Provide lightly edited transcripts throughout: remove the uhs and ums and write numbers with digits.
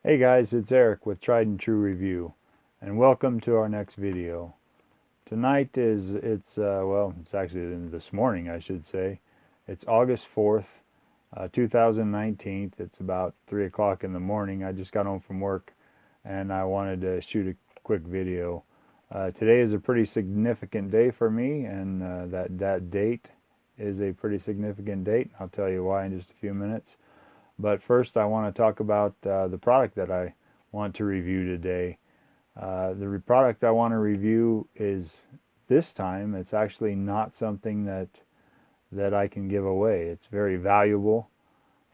Hey guys, it's Eric with Tried and True Review, and welcome to our next video. Tonight it's actually this morning, I should say. It's August 4th, 2019. It's about 3 o'clock in the morning. I just got home from work, and I wanted to shoot a quick video. Today is a pretty significant day for me, and that date is a pretty significant date. I'll tell you why in just a few minutes. But first, I want to talk about the product that I want to review today. The product I want to review is this time. It's actually not something that I can give away. It's very valuable.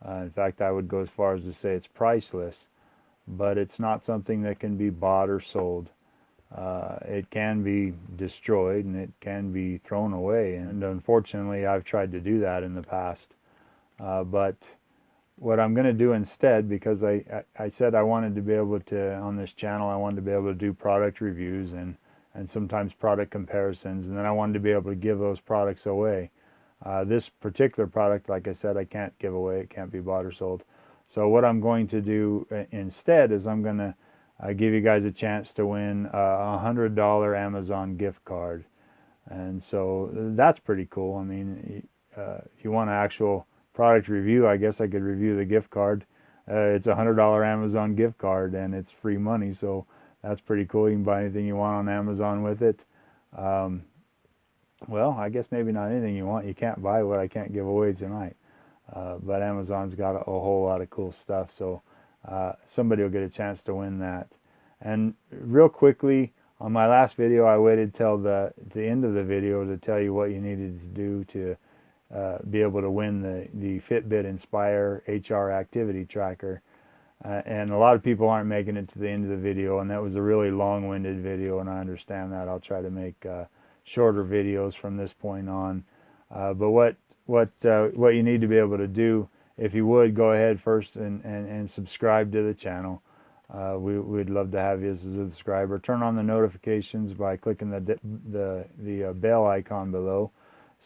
In fact, I would go as far as to say it's priceless. But it's not something that can be bought or sold. It can be destroyed and it can be thrown away. And unfortunately, I've tried to do that in the past. But what I'm going to do instead, because I said I wanted to be able to, on this channel, I wanted to be able to do product reviews and sometimes product comparisons, and then I wanted to be able to give those products away. This particular product, like I said, I can't give away. It can't be bought or sold. So what I'm going to do instead is I'm going to give you guys a chance to win a $100 Amazon gift card. And so that's pretty cool. I mean, if you want an actual product review, I guess I could review the gift card. It's a $100 Amazon gift card and it's free money, so that's pretty cool. You can buy anything you want on Amazon with it. Well, I guess maybe not anything you want. You can't buy what I can't give away tonight. But Amazon's got a whole lot of cool stuff, so somebody will get a chance to win that. And real quickly, on my last video, I waited till the end of the video to tell you what you needed to do to be able to win the Fitbit Inspire HR activity tracker. And a lot of people aren't making it to the end of the video, and that was a really long-winded video, and I understand that. I'll try to make shorter videos from this point on. But what you need to be able to do, if you would, go ahead first and subscribe to the channel. We'd love to have you as a subscriber. Turn on the notifications by clicking the bell icon below,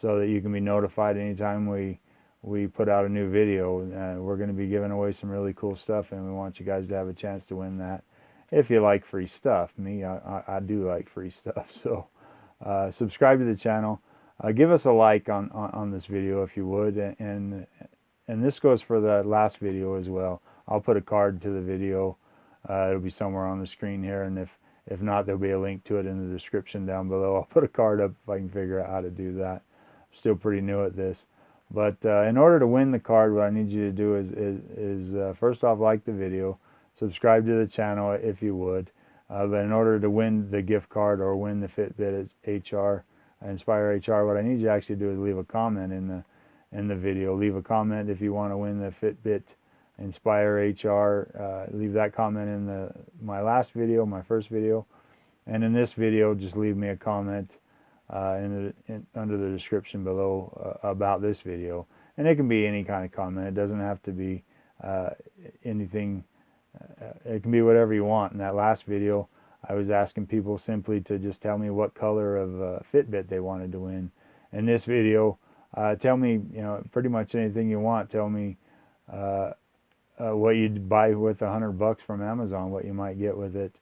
so that you can be notified anytime we put out a new video. We're going to be giving away some really cool stuff, and we want you guys to have a chance to win that. If you like free stuff, I do like free stuff. So subscribe to the channel. Give us a like on this video if you would, and this goes for the last video as well. I'll put a card to the video. It'll be somewhere on the screen here, and if not, there'll be a link to it in the description down below. I'll put a card up if I can figure out how to do that. I'm still pretty new at this. But in order to win the card, what I need you to do is first off, like the video, subscribe to the channel if you would. But in order to win the gift card or win the Fitbit HR, Inspire HR, what I need you to actually do is leave a comment in the video. Leave a comment if you want to win the Fitbit Inspire HR. Leave that comment in my last video, my first video. And in this video, just leave me a comment under the description below about this video. And it can be any kind of comment. It doesn't have to be anything. It can be whatever you want. In that last video, I was asking people simply to just tell me what color of Fitbit they wanted to win. In this video, tell me, pretty much anything you want. Tell me what you'd buy with $100 from Amazon, what you might get with it.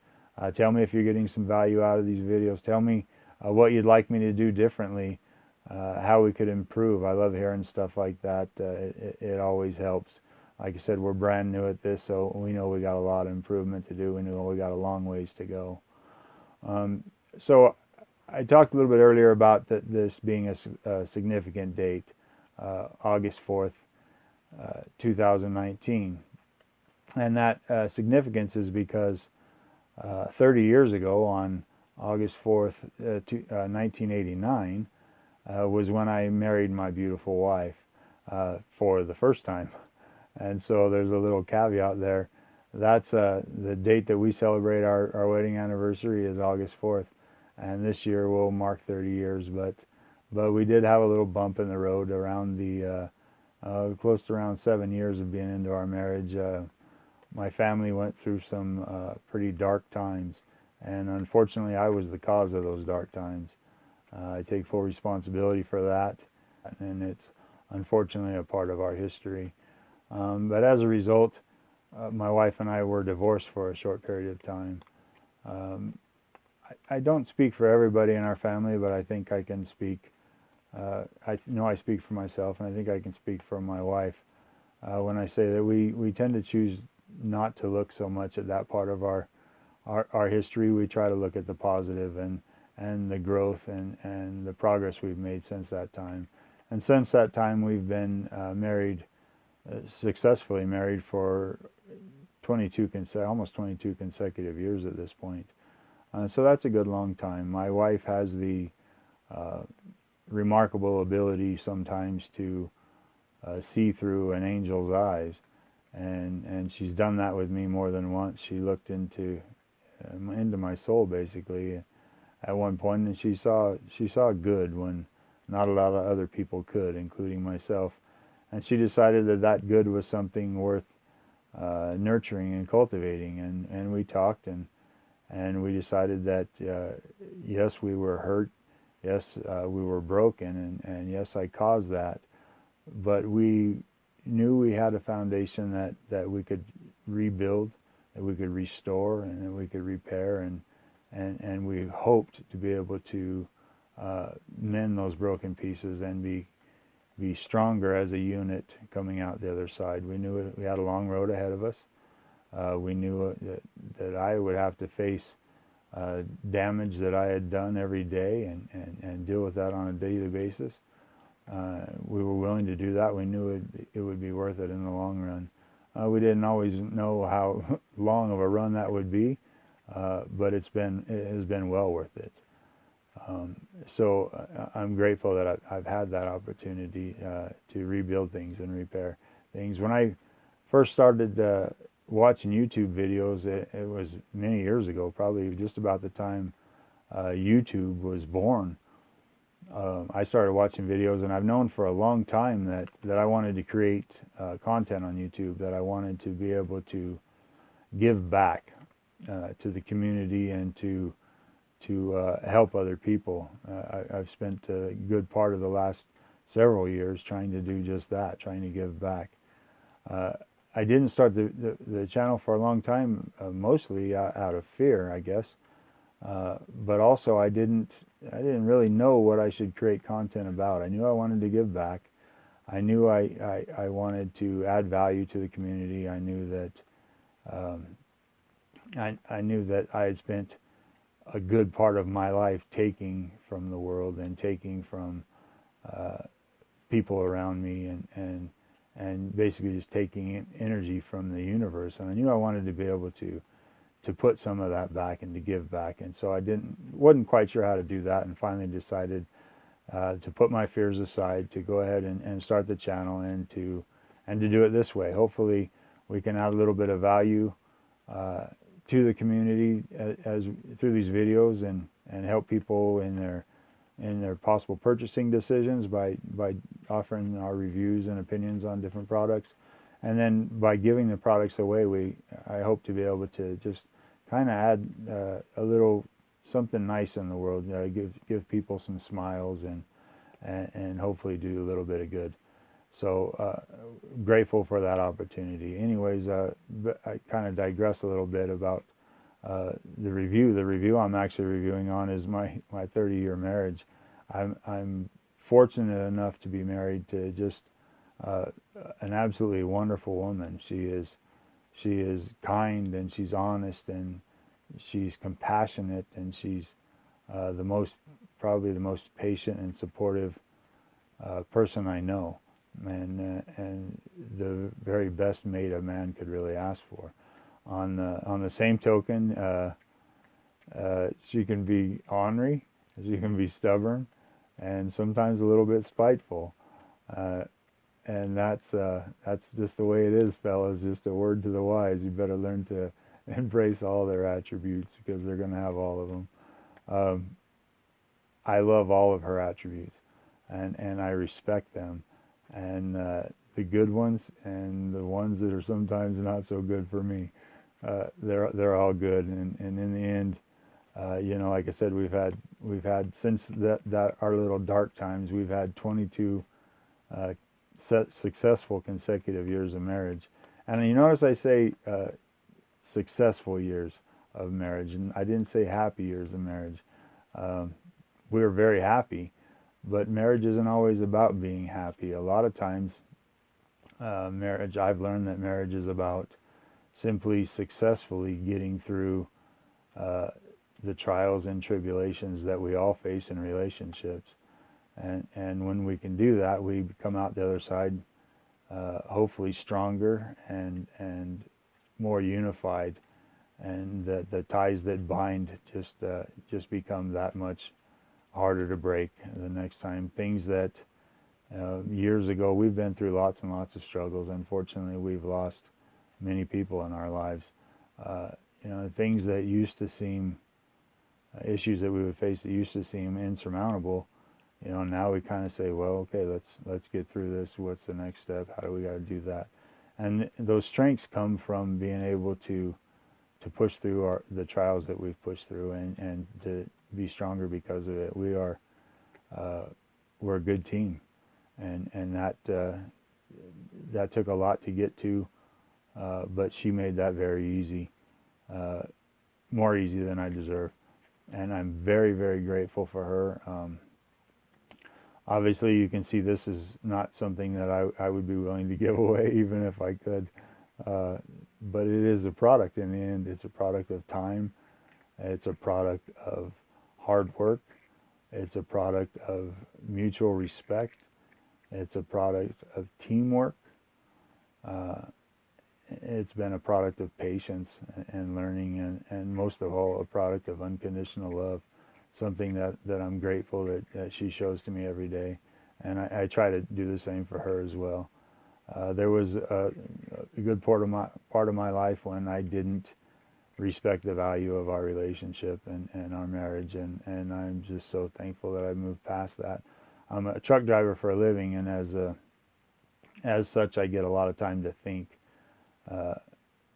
Tell me if you're getting some value out of these videos. Tell me what you'd like me to do differently, how we could improve. I love hearing stuff like that. It always helps. Like I said, we're brand new at this, so we know we got a lot of improvement to do. We know we got a long ways to go. So I talked a little bit earlier about this being a significant date, August 4th, 2019. And that significance is because 30 years ago, on August 4th, 1989, was when I married my beautiful wife for the first time. And so there's a little caveat there. That's the date that we celebrate our wedding anniversary is August 4th. And this year will mark 30 years. But we did have a little bump in the road around close to around 7 years of being into our marriage. My family went through some pretty dark times. And unfortunately, I was the cause of those dark times. I take full responsibility for that. And it's unfortunately a part of our history. But as a result, my wife and I were divorced for a short period of time. Um, I don't speak for everybody in our family, but I think I can speak. I know I speak for myself, and I think I can speak for my wife when I say that we tend to choose not to look so much at that part of our history. We try to look at the positive and the growth and the progress we've made since that time. And since that time, we've been married, successfully married for almost 22 consecutive years at this point. So that's a good long time. My wife has the uh, remarkable ability sometimes to see through an angel's eyes, and she's done that with me more than once. She looked into my soul basically at one point, and she saw good when not a lot of other people could, including myself. And she decided that that good was something worth nurturing and cultivating. And we talked, and we decided that yes, we were hurt, yes, we were broken, and yes, I caused that, but we knew we had a foundation that we could rebuild, that we could restore, and that we could repair, and we hoped to be able to mend those broken pieces and be stronger as a unit coming out the other side. We knew we had a long road ahead of us. We knew that I would have to face damage that I had done every day and deal with that on a daily basis. We were willing to do that. We knew it would be worth it in the long run. We didn't always know how long of a run that would be, but it has been well worth it. So I'm grateful that I've had that opportunity to rebuild things and repair things. When I first started watching YouTube videos, it was many years ago, probably just about the time YouTube was born. I started watching videos, and I've known for a long time that I wanted to create content on YouTube, that I wanted to be able to give back to the community and to help other people. I've spent a good part of the last several years trying to do just that, trying to give back. I didn't start the channel for a long time, mostly out of fear, I guess. But also I didn't really know what I should create content about. I knew I wanted to give back. I knew I wanted to add value to the community. I knew that I knew that I had spent a good part of my life taking from the world and taking from people around me and basically just taking energy from the universe. And I knew I wanted to be able to put some of that back and to give back. And so I wasn't quite sure how to do that, and finally decided to put my fears aside, to go ahead and start the channel, and to do it this way. Hopefully we can add a little bit of value to the community as through these videos, and help people in their possible purchasing decisions by offering our reviews and opinions on different products. And then by giving the products away, I hope to be able to just kind of add a little something nice in the world, give people some smiles, and hopefully do a little bit of good. So grateful for that opportunity. Anyways, I kind of digress a little bit about the review. The review I'm actually reviewing on is my 30-year marriage. I'm fortunate enough to be married to just an absolutely wonderful woman. She is kind, and she's honest, and she's compassionate, and she's probably the most patient and supportive person I know, and the very best mate a man could really ask for. On the same token, she can be ornery, she can be stubborn, and sometimes a little bit spiteful. And that's just the way it is, fellas. Just a word to the wise. You better learn to embrace all their attributes, because they're going to have all of them. I love all of her attributes, and I respect them, and the good ones and the ones that are sometimes not so good for me. They're all good, and in the end, like I said, we've had since that our little dark times, we've had 22 successful consecutive years of marriage, And you notice I say successful years of marriage, and I didn't say happy years of marriage. Um, we were very happy, but marriage isn't always about being happy. A lot of times, marriage, I've learned that marriage is about simply successfully getting through uh, the trials and tribulations that we all face in relationships. And when we can do that, we come out the other side hopefully stronger and more unified, and the ties that bind just become that much harder to break the next time. Things that years ago, we've been through lots and lots of struggles. Unfortunately, we've lost many people in our lives. Uh, things that used to seem issues that we would face that used to seem insurmountable. Now we kind of say, well, okay, let's get through this. What's the next step? How do we got to do that? And those strengths come from being able to push through the trials that we've pushed through, and to be stronger because of it. We're a good team, and that took a lot to get to, but she made that very easy, more easy than I deserve, and I'm very, very grateful for her. Obviously, you can see this is not something that I would be willing to give away, even if I could. But it is a product in the end. It's a product of time. It's a product of hard work. It's a product of mutual respect. It's a product of teamwork. Uh, it's been a product of patience and learning, and most of all, a product of unconditional love. Something that I'm grateful that she shows to me every day, and I try to do the same for her as well. There was a good part of my life when I didn't respect the value of our relationship and our marriage, and I'm just so thankful that I moved past that. I'm a truck driver for a living, and as such, I get a lot of time to think.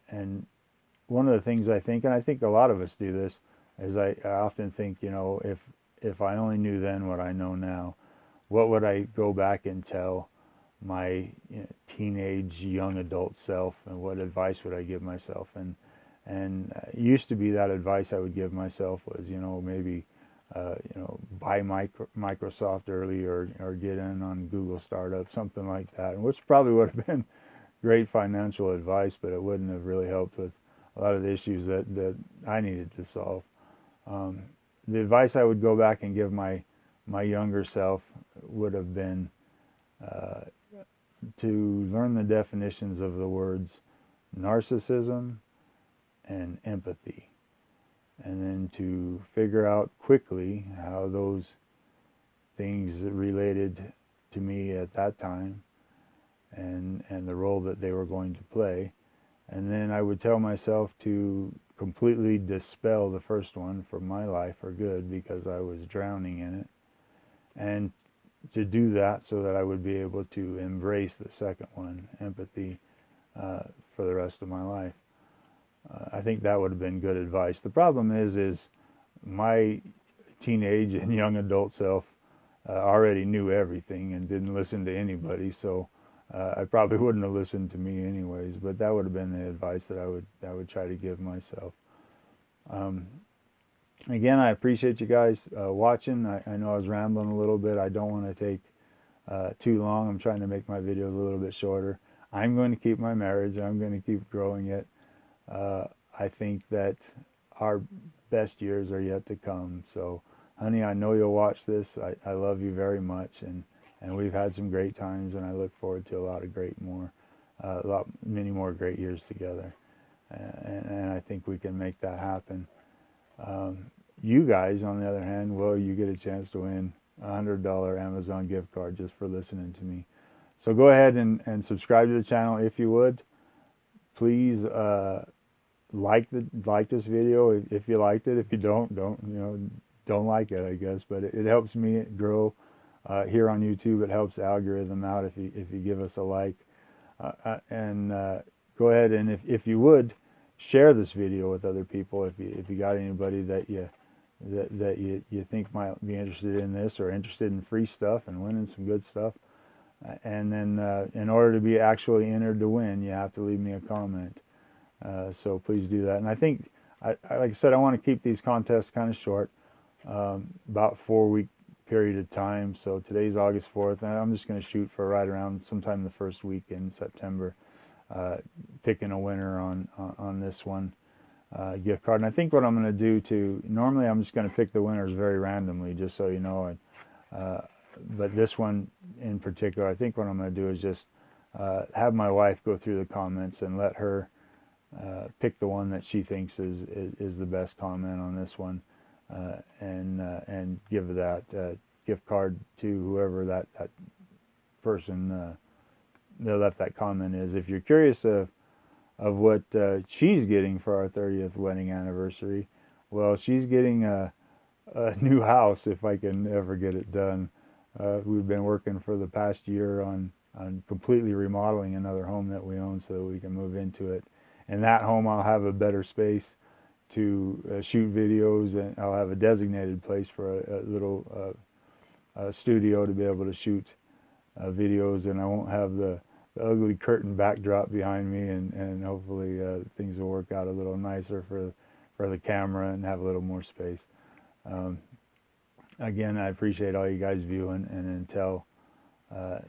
And one of the things I think, and I think a lot of us do this, is I often think, if I only knew then what I know now, what would I go back and tell my teenage young adult self, and what advice would I give myself? And used to be that advice I would give myself was, maybe buy Microsoft early, or get in on Google startup, something like that, and which probably would have been great financial advice, but it wouldn't have really helped with a lot of the issues that I needed to solve. The advice I would go back and give my younger self would have been to learn the definitions of the words narcissism and empathy, and then to figure out quickly how those things related to me at that time, and the role that they were going to play. And then I would tell myself to completely dispel the first one from my life for good, because I was drowning in it, and to do that so that I would be able to embrace the second one, empathy, for the rest of my life. I think that would have been good advice. The problem is my teenage and young adult self already knew everything and didn't listen to anybody, so I probably wouldn't have listened to me anyways. But that would have been the advice that I would try to give myself. Again, I appreciate you guys watching. I know I was rambling a little bit. I don't want to take too long. I'm trying to make my videos a little bit shorter. I'm going to keep my marriage. I'm going to keep growing it. I think that our best years are yet to come. So, honey, I know you'll watch this. I love you very much, and we've had some great times, and I look forward to many more great years together. And I think we can make that happen. You guys, on the other hand, you get a chance to win a $100 Amazon gift card just for listening to me. So go ahead and subscribe to the channel if you would. Please like this video if you liked it. If you don't like it, I guess. But it helps me grow here on YouTube. It helps the algorithm out if you give us a like. And go ahead and if you would, share this video with other people. If you got anybody that you think might be interested in this, or interested in free stuff and winning some good stuff, And then in order to be actually entered to win, you have to leave me a comment. So please do that. And I think, like I said, I want to keep these contests kind of short, about 4-week period of time. So today's August 4th, and I'm just going to shoot for right around sometime the first week in September, picking a winner on this one gift card. And I think what I'm going to do too, normally I'm just going to pick the winners very randomly, just so you know. And but this one in particular, I think what I'm going to do is just have my wife go through the comments and let her pick the one that she thinks is the best comment on this one, and give that gift card to whoever that person that left that comment is. If you're curious of what she's getting for our 30th wedding anniversary, well, she's getting a new house if I can ever get it done. We've been working for the past year on completely remodeling another home that we own so that we can move into it. In that home, I'll have a better space to shoot videos, and I'll have a designated place for a little studio to be able to shoot videos, and I won't have the ugly curtain backdrop behind me, and hopefully things will work out a little nicer for the camera and have a little more space. Again, I appreciate all you guys viewing, and until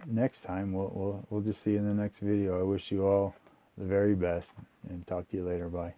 next time, we'll just see you in the next video. I wish you all the very best, and talk to you later. Bye.